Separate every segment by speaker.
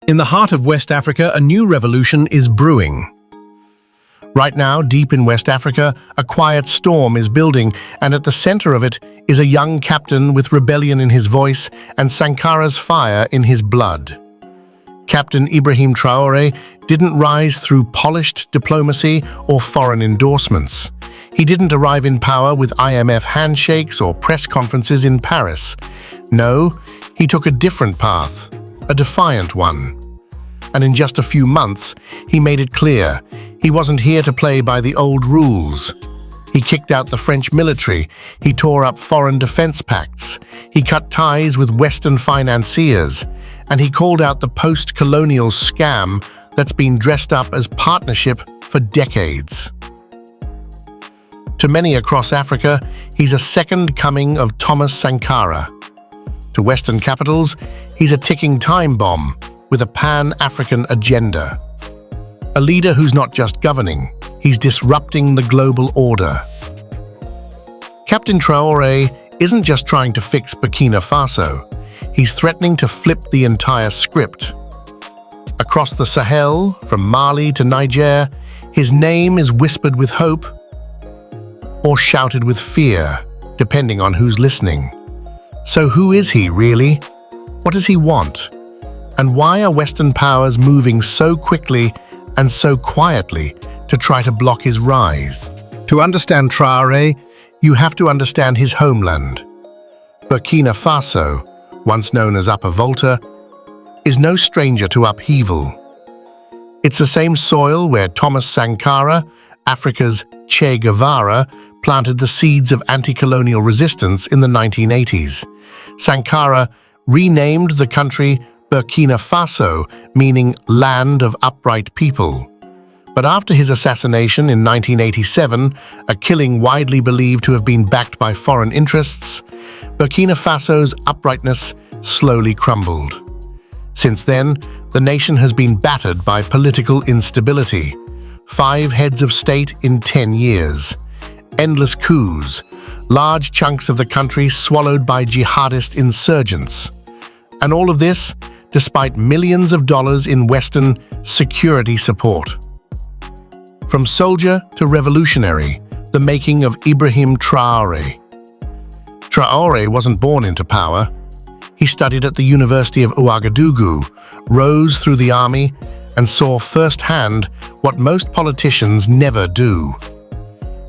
Speaker 1: In the heart of West Africa, a new revolution is brewing. Right now, deep in West Africa, a quiet storm is building, and at the center of it is a young captain with rebellion in his voice and Sankara's fire in his blood. Captain Ibrahim Traoré didn't rise through polished diplomacy or foreign endorsements. He didn't arrive in power with IMF handshakes or press conferences in Paris. No, he took a different path, a defiant one. And in just a few months, he made it clear he wasn't here to play by the old rules. He kicked out the French military, he tore up foreign defense pacts, he cut ties with Western financiers, and he called out the post-colonial scam that's been dressed up as partnership for decades. To many across Africa, he's a second coming of Thomas Sankara. To Western capitals, he's a ticking time bomb with a Pan-African agenda. A leader who's not just governing, he's disrupting the global order. Captain Traoré isn't just trying to fix Burkina Faso, he's threatening to flip the entire script. Across the Sahel, from Mali to Niger, his name is whispered with hope or shouted with fear, depending on who's listening. So who is he, really? What does he want? And why are Western powers moving so quickly and so quietly to try to block his rise? To understand Traoré, you have to understand his homeland. Burkina Faso, once known as Upper Volta, is no stranger to upheaval. It's the same soil where Thomas Sankara, Africa's Che Guevara, planted the seeds of anti-colonial resistance in the 1980s. Sankara renamed the country Burkina Faso, meaning land of upright people. But after his assassination in 1987, a killing widely believed to have been backed by foreign interests, Burkina Faso's uprightness slowly crumbled. Since then, the nation has been battered by political instability. 5 heads of state in 10 years. Endless coups, large chunks of the country swallowed by jihadist insurgents. And all of this despite millions of dollars in Western security support. From soldier to revolutionary, the making of Ibrahim Traoré. Traoré wasn't born into power. He studied at the University of Ouagadougou, rose through the army, and saw firsthand what most politicians never do.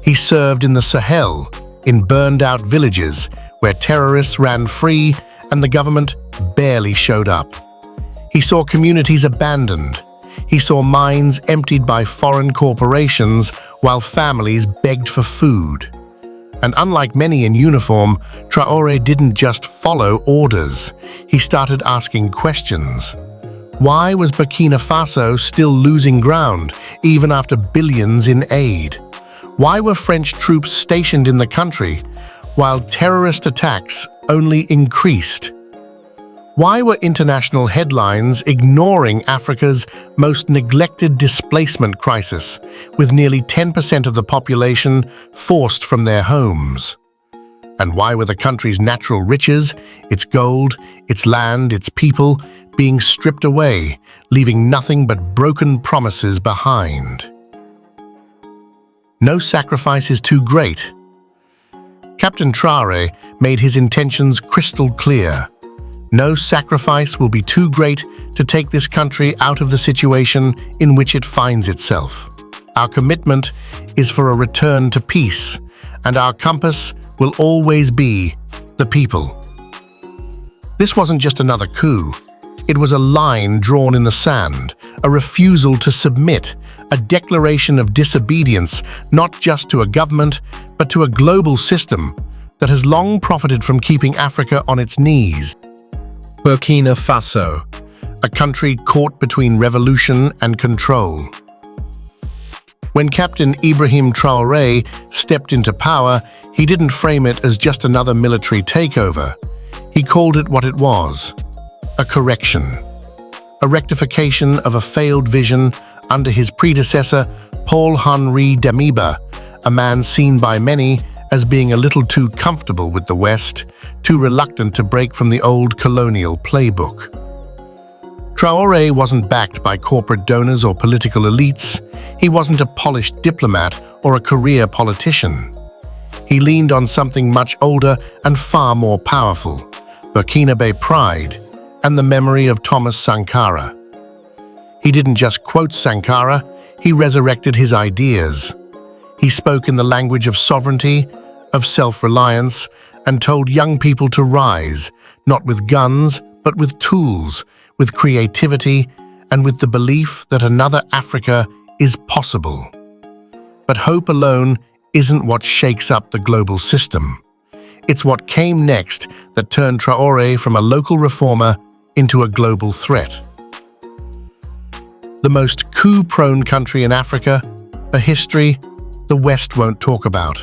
Speaker 1: He served in the Sahel, in burned-out villages where terrorists ran free and the government barely showed up. He saw communities abandoned. He saw mines emptied by foreign corporations while families begged for food. And unlike many in uniform, Traoré didn't just follow orders. He started asking questions. Why was Burkina Faso still losing ground, even after billions in aid? Why were French troops stationed in the country, while terrorist attacks only increased? Why were international headlines ignoring Africa's most neglected displacement crisis, with nearly 10% of the population forced from their homes? And why were the country's natural riches, its gold, its land, its people, being stripped away, leaving nothing but broken promises behind? No sacrifice is too great. Captain Traoré made his intentions crystal clear. No sacrifice will be too great to take this country out of the situation in which it finds itself. Our commitment is for a return to peace, and our compass will always be the people. This wasn't just another coup. It was a line drawn in the sand, a refusal to submit, a declaration of disobedience not just to a government, but to a global system that has long profited from keeping Africa on its knees. Burkina Faso, a country caught between revolution and control. When Captain Ibrahim Traoré stepped into power, he didn't frame it as just another military takeover. He called it what it was: a correction, a rectification of a failed vision under his predecessor, Paul-Henri Damiba, a man seen by many as being a little too comfortable with the West, too reluctant to break from the old colonial playbook. Traoré wasn't backed by corporate donors or political elites. He wasn't a polished diplomat or a career politician. He leaned on something much older and far more powerful: Burkinabe pride and the memory of Thomas Sankara. He didn't just quote Sankara, he resurrected his ideas. He spoke in the language of sovereignty, of self-reliance, and told young people to rise, not with guns, but with tools, with creativity, and with the belief that another Africa is possible. But hope alone isn't what shakes up the global system. It's what came next that turned Traoré from a local reformer into a global threat. The most coup-prone country in Africa, a history the West won't talk about.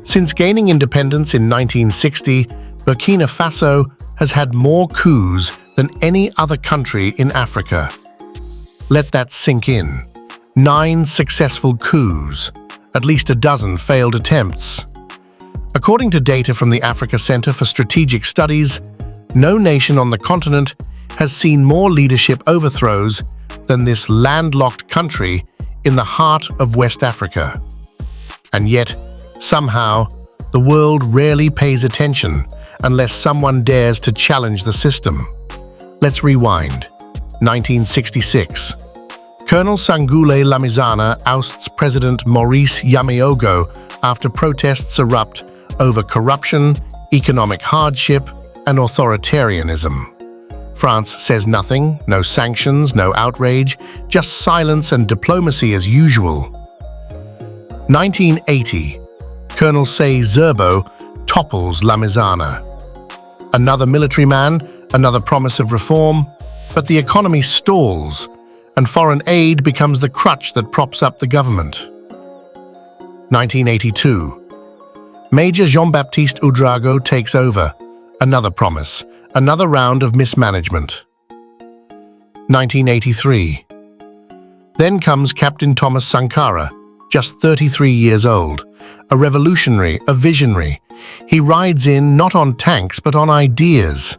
Speaker 1: Since gaining independence in 1960, Burkina Faso has had more coups than any other country in Africa. Let that sink in. 9 successful coups, at least a dozen failed attempts. According to data from the Africa Center for Strategic Studies, no nation on the continent has seen more leadership overthrows than this landlocked country in the heart of West Africa. And yet, somehow, the world rarely pays attention unless someone dares to challenge the system. Let's rewind. 1966. Colonel Sangoulé Lamizana ousts President Maurice Yameogo after protests erupt over corruption, economic hardship, and authoritarianism. France says nothing, no sanctions, no outrage, just silence and diplomacy as usual. 1980. Colonel Say Zerbo topples Lamizana. Another military man, another promise of reform, but the economy stalls, and foreign aid becomes the crutch that props up the government. 1982. Major Jean-Baptiste Ouedraogo takes over. Another promise, another round of mismanagement. 1983. Then comes Captain Thomas Sankara, just 33 years old, a revolutionary, a visionary. He rides in not on tanks but on ideas,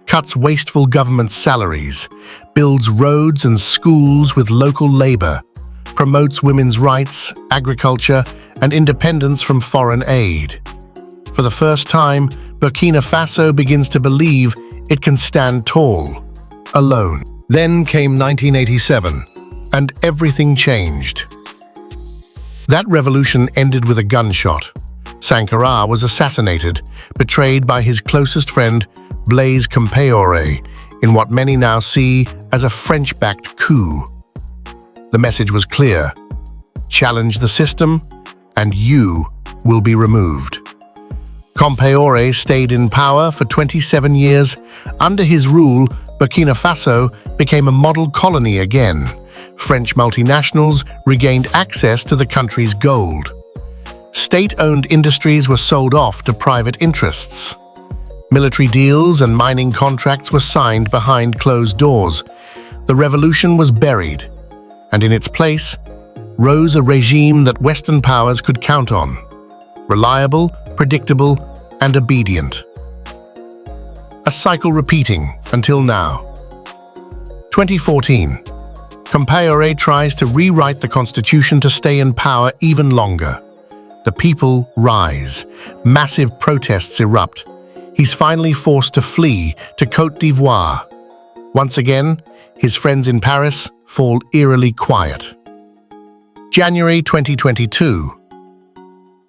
Speaker 1: cuts wasteful government salaries, builds roads and schools with local labor, promotes women's rights, agriculture, and independence from foreign aid. For the first time, Burkina Faso begins to believe it can stand tall, alone. Then came 1987, and everything changed. That revolution ended with a gunshot. Sankara was assassinated, betrayed by his closest friend, Blaise Compaoré, in what many now see as a French-backed coup. The message was clear: challenge the system, and you will be removed. Compaoré stayed in power for 27 years. Under his rule, Burkina Faso became a model colony again. French multinationals regained access to the country's gold. State-owned industries were sold off to private interests. Military deals and mining contracts were signed behind closed doors. The revolution was buried, and in its place rose a regime that Western powers could count on: reliable, predictable, and obedient. A cycle repeating until now. 2014. Compaoré tries to rewrite the constitution to stay in power even longer. The people rise. Massive protests erupt. He's finally forced to flee to Côte d'Ivoire. Once again, his friends in Paris fall eerily quiet. January 2022.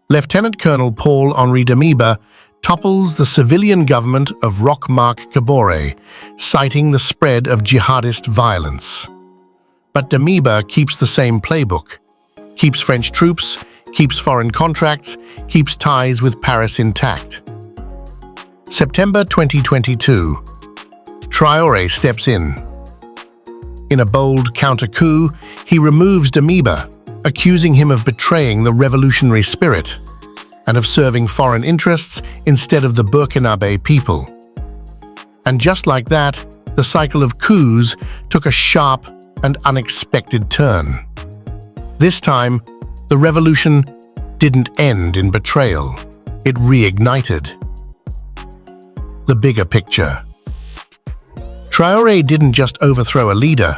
Speaker 1: Lieutenant Colonel Paul-Henri Damiba topples the civilian government of Roch-Marc Kabore, citing the spread of jihadist violence. But Damiba keeps the same playbook: keeps French troops, keeps foreign contracts, keeps ties with Paris intact. September 2022. Traoré steps in. In a bold counter-coup, he removes Damiba, accusing him of betraying the revolutionary spirit and of serving foreign interests instead of the Burkinabe people. And just like that, the cycle of coups took a sharp and unexpected turn. This time, the revolution didn't end in betrayal. It reignited. The bigger picture. Traoré didn't just overthrow a leader,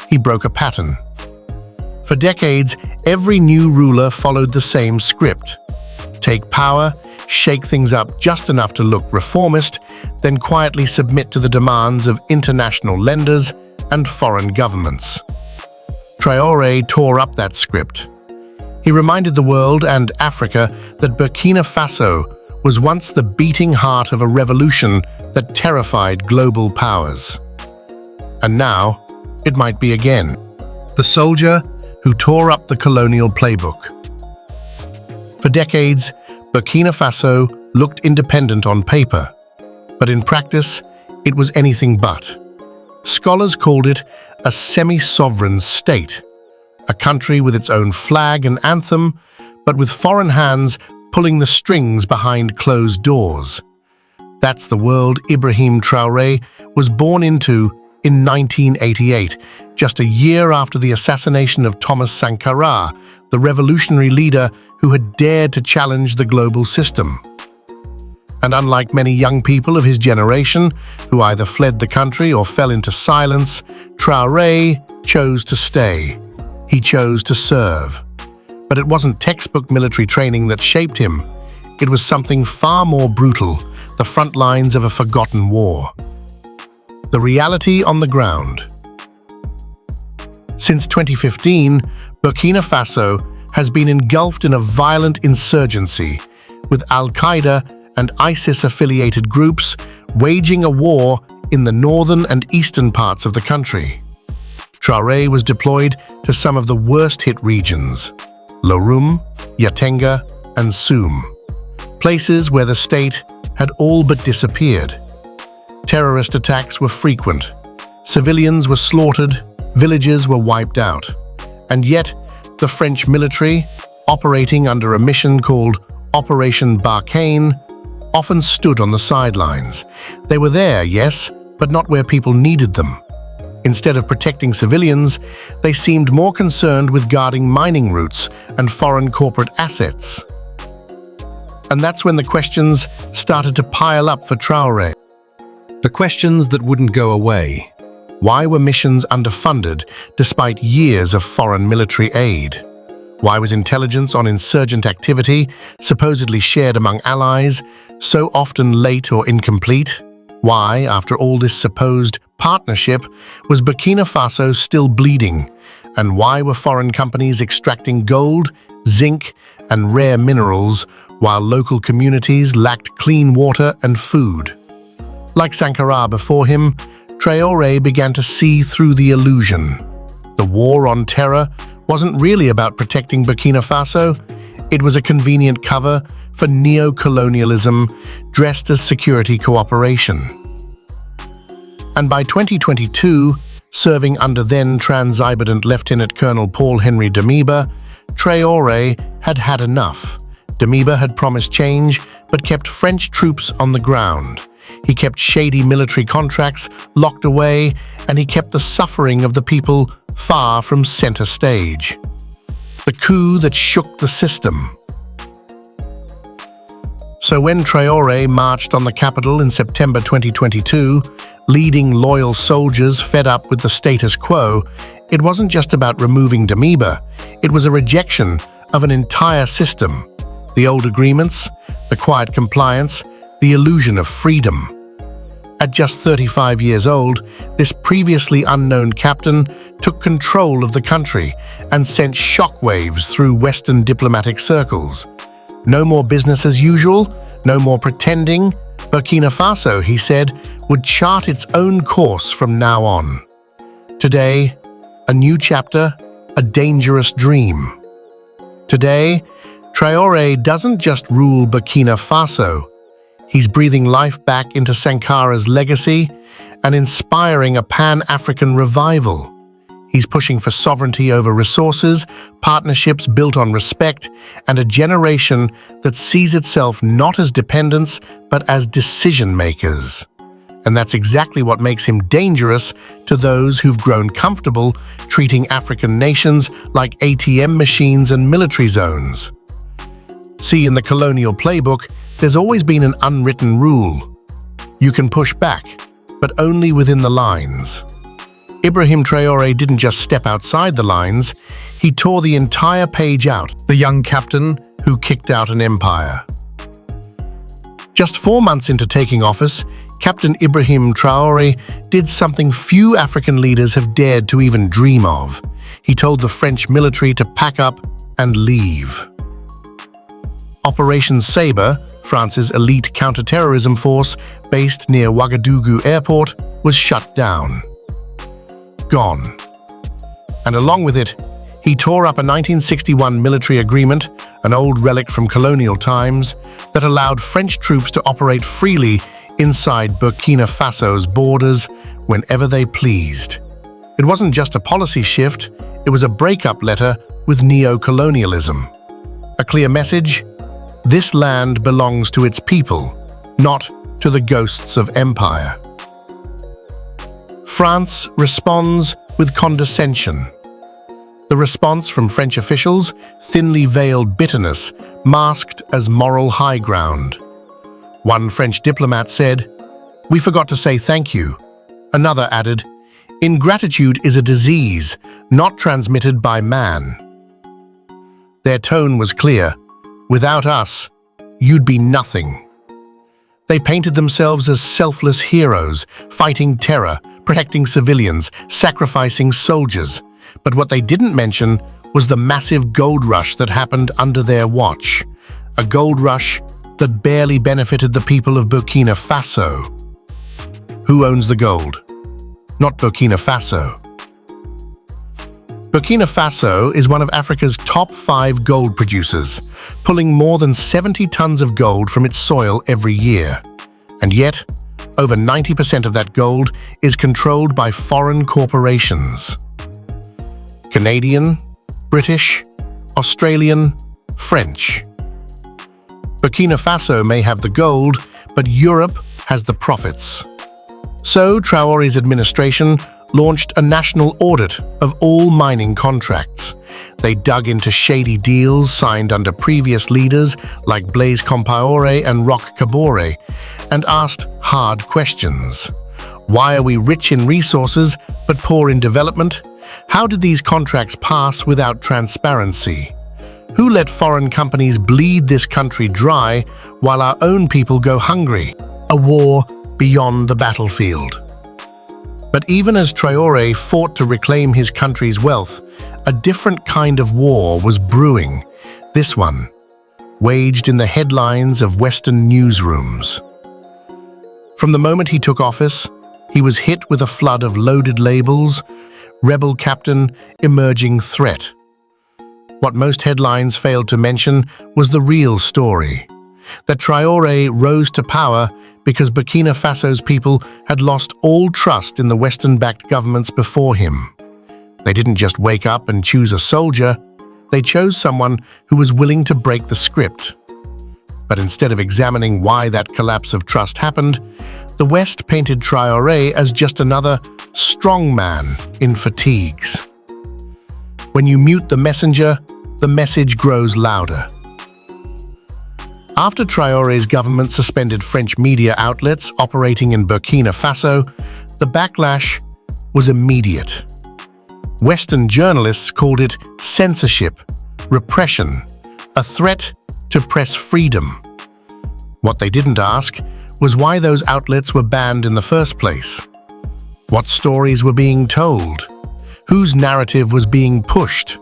Speaker 1: he broke a pattern. For decades, every new ruler followed the same script. Take power, shake things up just enough to look reformist, then quietly submit to the demands of international lenders and foreign governments. Traoré tore up that script. He reminded the world and Africa that Burkina Faso was once the beating heart of a revolution that terrified global powers. And now, it might be again. The soldier who tore up the colonial playbook. For decades, Burkina Faso looked independent on paper, but in practice, it was anything but. Scholars called it a semi-sovereign state, a country with its own flag and anthem, but with foreign hands pulling the strings behind closed doors. That's the world Ibrahim Traoré was born into in 1988, just a year after the assassination of Thomas Sankara, the revolutionary leader who had dared to challenge the global system. And unlike many young people of his generation, who either fled the country or fell into silence, Traoré chose to stay. He chose to serve. But it wasn't textbook military training that shaped him. It was something far more brutal, the front lines of a forgotten war. The reality on the ground. Since 2015, Burkina Faso has been engulfed in a violent insurgency, with Al-Qaeda and ISIS-affiliated groups waging a war in the northern and eastern parts of the country. Traoré was deployed to some of the worst-hit regions, Lorum, Yatenga, and Soum, places where the state had all but disappeared. Terrorist attacks were frequent, civilians were slaughtered, villages were wiped out. And yet, the French military, operating under a mission called Operation Barkhane, often stood on the sidelines. They were there, yes, but not where people needed them. Instead of protecting civilians, they seemed more concerned with guarding mining routes and foreign corporate assets. And that's when the questions started to pile up for Traoré.
Speaker 2: The questions that wouldn't go away.
Speaker 1: Why were missions underfunded despite years of foreign military aid? Why was intelligence on insurgent activity, supposedly shared among allies, so often late or incomplete? Why, after all this supposed partnership, was Burkina Faso still bleeding? And why were foreign companies extracting gold, zinc, and rare minerals while local communities lacked clean water and food? Like Sankara before him, Traoré began to see through the illusion. The war on terror wasn't really about protecting Burkina Faso. It was a convenient cover for neo-colonialism dressed as security cooperation. And by 2022, serving under then Trans-Ibadan Lieutenant Colonel Paul Henry Damiba, Traoré had had enough. Damiba had promised change, but kept French troops on the ground. He kept shady military contracts locked away, and he kept the suffering of the people far from center stage. The coup that shook the system. So when Traoré marched on the capital in September 2022, leading loyal soldiers fed up with the status quo, it wasn't just about removing Damiba, it was a rejection of an entire system. The old agreements, the quiet compliance, the illusion of freedom. At just 35 years old, this previously unknown captain took control of the country and sent shockwaves through Western diplomatic circles. No more business as usual, no more pretending. Burkina Faso, he said, would chart its own course from now on. Today, a new chapter, a dangerous dream. Today, Traoré doesn't just rule Burkina Faso. He's breathing life back into Sankara's legacy and inspiring a Pan-African revival. He's pushing for sovereignty over resources, partnerships built on respect, and a generation that sees itself not as dependents, but as decision-makers. And that's exactly what makes him dangerous to those who've grown comfortable treating African nations like ATM machines and military zones. See, in the colonial playbook, there's always been an unwritten rule. You can push back, but only within the lines. Ibrahim Traoré didn't just step outside the lines, he tore the entire page out,
Speaker 2: The young captain
Speaker 1: who kicked out an empire. Just 4 months into taking office, Captain Ibrahim Traoré did something few African leaders have dared to even dream of. He told the French military to pack up and leave. Operation Sabre, France's elite counter-terrorism force based near Ouagadougou airport, was shut down. Gone. And along with it, he tore up a 1961 military agreement, an old relic from colonial times, that allowed French troops to operate freely inside Burkina Faso's borders whenever they pleased. It wasn't just a policy shift, it was a breakup letter with neo-colonialism. A clear message: this land belongs to its people, not to the ghosts of empire. France responds with condescension. The response from French officials, thinly veiled bitterness, masked as moral high ground. One French diplomat said, "We forgot to say thank you." Another added, "Ingratitude is a disease, not transmitted by man." Their tone was clear. Without us, you'd be nothing. They painted themselves as selfless heroes, fighting terror, protecting civilians, sacrificing soldiers. But what they didn't mention was the massive gold rush that happened under their watch. A gold rush that barely benefited the people of Burkina Faso. Who owns the gold? Not Burkina Faso. Burkina Faso is one of Africa's top 5 gold producers, pulling more than 70 tons of gold from its soil every year. And yet, over 90% of that gold is controlled by foreign corporations. Canadian, British, Australian, French. Burkina Faso may have the gold, but Europe has the profits. So Traoré's administration launched a national audit of all mining contracts. They dug into shady deals signed under previous leaders like Blaise Compaoré and Roch Kaboré and asked hard questions. Why are we rich in resources but poor in development? How did these contracts pass without transparency? Who let foreign companies bleed this country dry while our own people go hungry? A war beyond the battlefield. But even as Traoré fought to reclaim his country's wealth, a different kind of war was brewing. This one, waged in the headlines of Western newsrooms. From the moment he took office, he was hit with a flood of loaded labels: rebel captain, emerging threat. What most headlines failed to mention was the real story. That Traoré rose to power because Burkina Faso's people had lost all trust in the Western-backed governments before him. They didn't just wake up and choose a soldier, they chose someone who was willing to break the script. But instead of examining why that collapse of trust happened, the West painted Traoré as just another strong man in fatigues. When you mute the messenger, the message grows louder. After Traoré's government suspended French media outlets operating in Burkina Faso, the backlash was immediate. Western journalists called it censorship, repression, a threat to press freedom. What they didn't ask was why those outlets were banned in the first place. What stories were being told? Whose narrative was being pushed?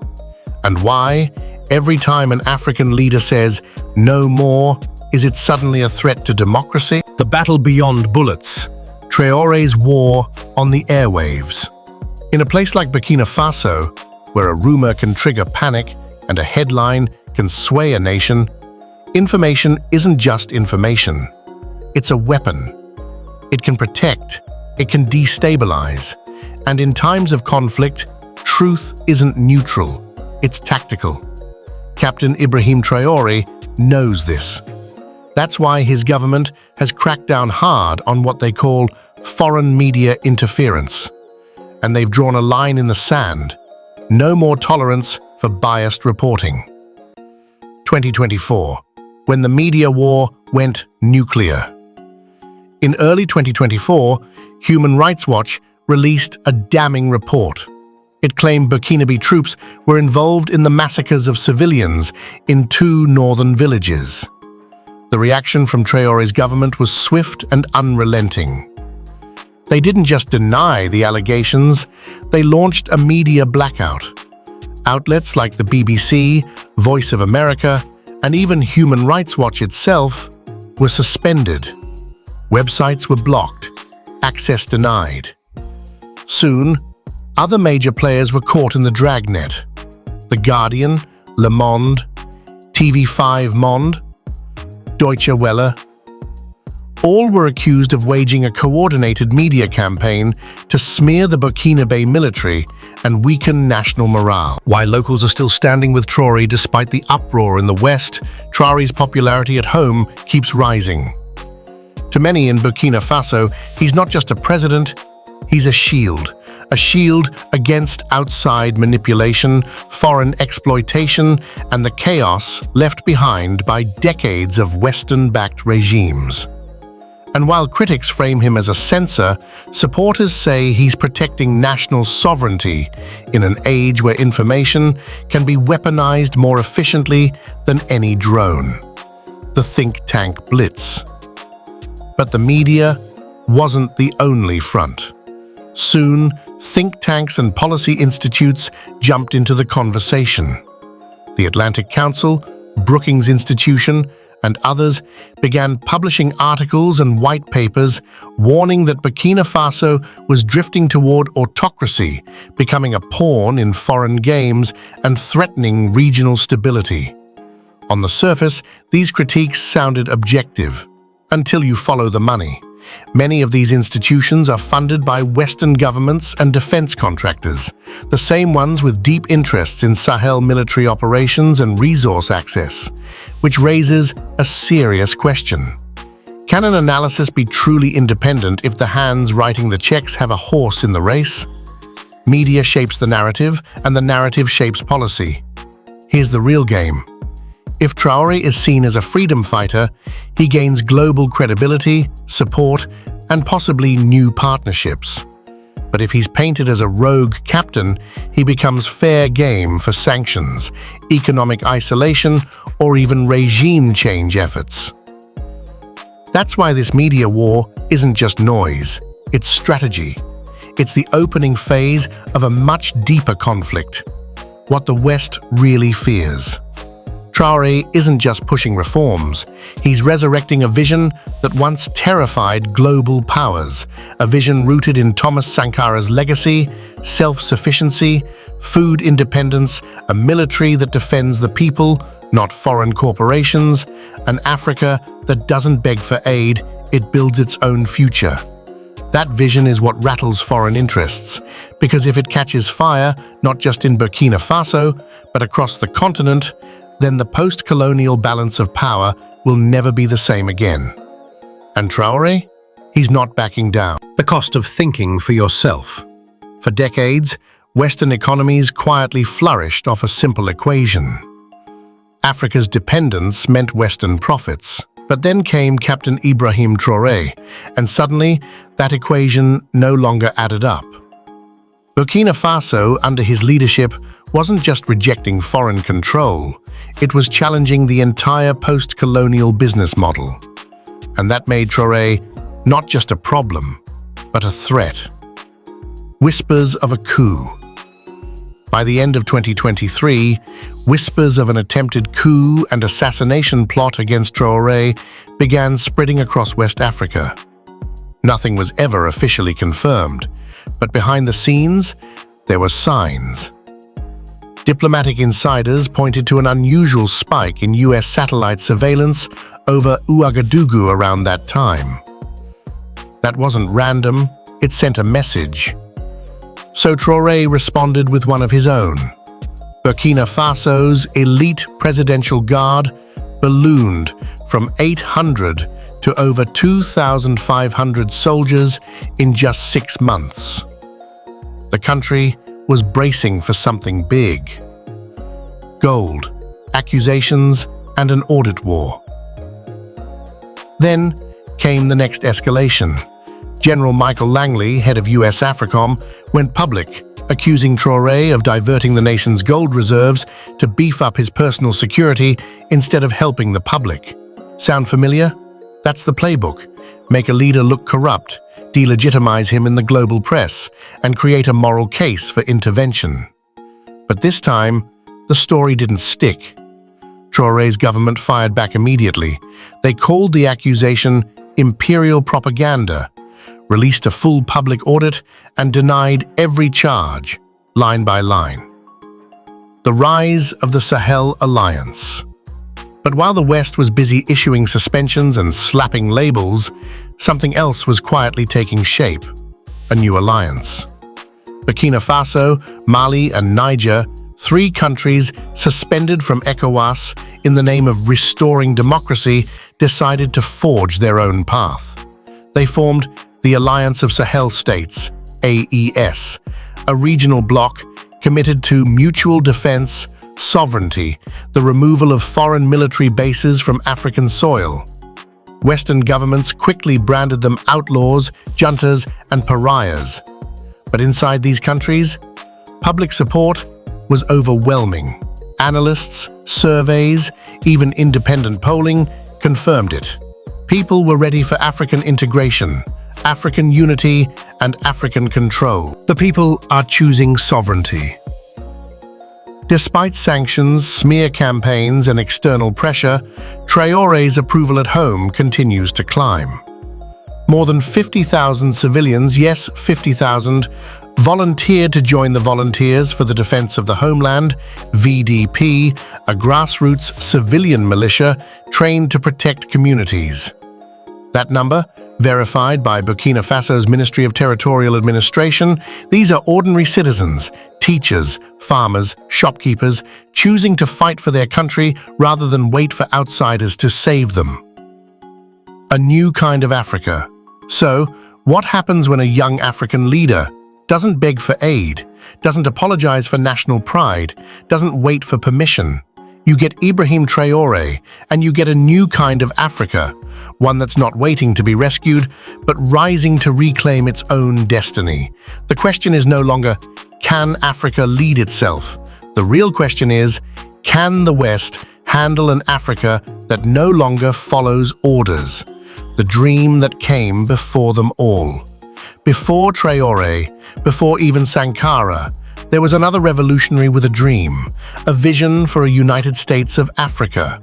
Speaker 1: And why, every time an African leader says, "no more," is it suddenly a threat to democracy?
Speaker 2: The battle beyond bullets.
Speaker 1: Traoré's war on the airwaves. In a place like Burkina Faso, where a rumor can trigger panic and a headline can sway a nation, information isn't just information. It's a weapon. It can protect, it can destabilize. And in times of conflict, truth isn't neutral, it's tactical. Captain Ibrahim Traoré knows this. That's why his government has cracked down hard on what they call foreign media interference. And they've drawn a line in the sand. No more tolerance for biased reporting. 2024, when the media war went nuclear. In early 2024, Human Rights Watch released a damning report. It claimed Burkinabe troops were involved in the massacres of civilians in 2 northern villages. The reaction from Traoré's government was swift and unrelenting. They didn't just deny the allegations, they launched a media blackout. Outlets like the BBC, Voice of America, and even Human Rights Watch itself were suspended. Websites were blocked, access denied. Soon, other major players were caught in the dragnet. The Guardian, Le Monde, TV5 Monde, Deutsche Welle. All were accused of waging a coordinated media campaign to smear the Burkinabe military and weaken national morale. While locals are still standing with Traoré despite the uproar in the West, Traoré's popularity at home keeps rising. To many in Burkina Faso, he's not just a president, he's a shield against outside manipulation, foreign exploitation, and the chaos left behind by decades of Western-backed regimes. And while critics frame him as a censor, supporters say he's protecting national sovereignty in an age where information can be weaponized more efficiently than any drone. The think tank blitz. But the media wasn't the only front. Soon, think tanks and policy institutes jumped into the conversation. The Atlantic Council, Brookings Institution, and others began publishing articles and white papers warning that Burkina Faso was drifting toward autocracy, becoming a pawn in foreign games and threatening regional stability. On the surface, these critiques sounded objective, until you follow the money. Many of these institutions are funded by Western governments and defense contractors, the same ones with deep interests in Sahel military operations and resource access, which raises a serious question. Can an analysis be truly independent if the hands writing the checks have a horse in the race? Media shapes the narrative, and the narrative shapes policy. Here's the real game. If Traoré is seen as a freedom fighter, he gains global credibility, support, and possibly new partnerships. But if he's painted as a rogue captain, he becomes fair game for sanctions, economic isolation, or even regime change efforts. That's why this media war isn't just noise, it's strategy. It's the opening phase of a much deeper conflict, what the West really fears. Traoré isn't just pushing reforms, he's resurrecting a vision that once terrified global powers, a vision rooted in Thomas Sankara's legacy, self-sufficiency, food independence, a military that defends the people, not foreign corporations, an Africa that doesn't beg for aid, it builds its own future. That vision is what rattles foreign interests, because if it catches fire, not just in Burkina Faso, but across the continent, then the post-colonial balance of power will never be the same again. And Traoré? He's not backing down.
Speaker 2: The cost of thinking for yourself.
Speaker 1: For decades, Western economies quietly flourished off a simple equation. Africa's dependence meant Western profits. But then came Captain Ibrahim Traoré, and suddenly that equation no longer added up. Burkina Faso, under his leadership, wasn't just rejecting foreign control, it was challenging the entire post-colonial business model. And that made Traoré not just a problem, but a threat. Whispers of a coup. By the end of 2023, whispers of an attempted coup and assassination plot against Traoré began spreading across West Africa. Nothing was ever officially confirmed, but behind the scenes, there were signs. Diplomatic insiders pointed to an unusual spike in US satellite surveillance over Ouagadougou around that time. That wasn't random, it sent a message. So Traoré responded with one of his own. Burkina Faso's elite presidential guard ballooned from 800 to over 2,500 soldiers in just 6 months. The country was bracing for something big. Gold, accusations, and an audit war. Then came the next escalation. General Michael Langley, head of US AFRICOM, went public, accusing Traoré of diverting the nation's gold reserves to beef up his personal security instead of helping the public. Sound familiar? That's the playbook. Make a leader look corrupt, delegitimize him in the global press, and create a moral case for intervention. But this time, the story didn't stick. Traoré's government fired back immediately. They called the accusation imperial propaganda, released a full public audit, and denied every charge, line by line. The rise of the Sahel Alliance. But while the West was busy issuing suspensions and slapping labels, something else was quietly taking shape: a new alliance. Burkina Faso, Mali, and Niger, 3 countries suspended from ECOWAS in the name of restoring democracy, decided to forge their own path. They formed the Alliance of Sahel States, AES, a regional bloc committed to mutual defense, sovereignty, the removal of foreign military bases from African soil. Western governments quickly branded them outlaws, juntas, and pariahs. But inside these countries, public support was overwhelming. Analysts, surveys, even independent polling confirmed it. People were ready for African integration, African unity, and African control.
Speaker 2: The people are choosing sovereignty.
Speaker 1: Despite sanctions, smear campaigns, and external pressure, Traoré's approval at home continues to climb. More than 50,000 civilians, yes, 50,000, volunteered to join the Volunteers for the Defense of the Homeland, VDP, a grassroots civilian militia trained to protect communities. That number, verified by Burkina Faso's Ministry of Territorial Administration, these are ordinary citizens, teachers, farmers, shopkeepers, choosing to fight for their country rather than wait for outsiders to save them. A new kind of Africa. So, what happens when a young African leader doesn't beg for aid, doesn't apologize for national pride, doesn't wait for permission? You get Ibrahim Traoré, and you get a new kind of Africa, one that's not waiting to be rescued, but rising to reclaim its own destiny. The question is no longer, can Africa lead itself? The real question is, can the West handle an Africa that no longer follows orders? The dream that came before them all. Before Traoré, before even Sankara, there was another revolutionary with a dream, a vision for a United States of Africa.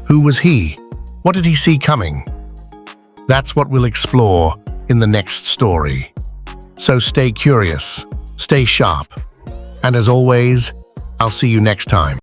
Speaker 1: Who was he? What did he see coming? That's what we'll explore in the next story. So stay curious, stay sharp, and as always, I'll see you next time.